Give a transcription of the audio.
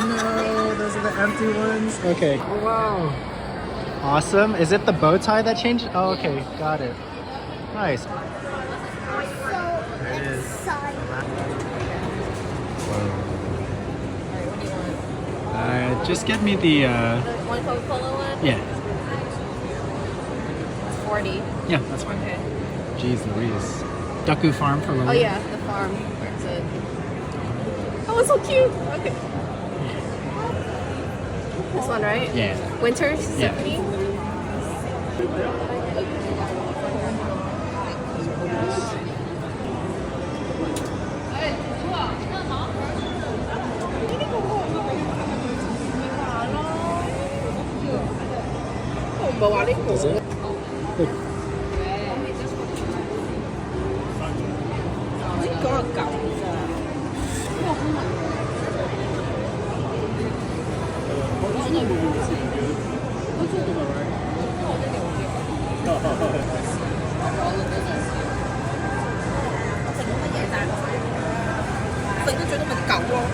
No, those are the empty ones. Okay. Oh, wow. Awesome. Is it the bow tie that changed? Oh, okay. Got it. Nice. There it is. Just get me the. One Coca-Cola one? Yeah. 40. Yeah, that's fine. Okay. Jeez Louise. Duku Farm for Lily. Oh yeah, the farm. That's it. Oh, it's so cute. Okay. This one, right? Yeah. Winter's Yeah. Symphony. Does it? Look. Mình cứ chơi nó mình cậu luôn.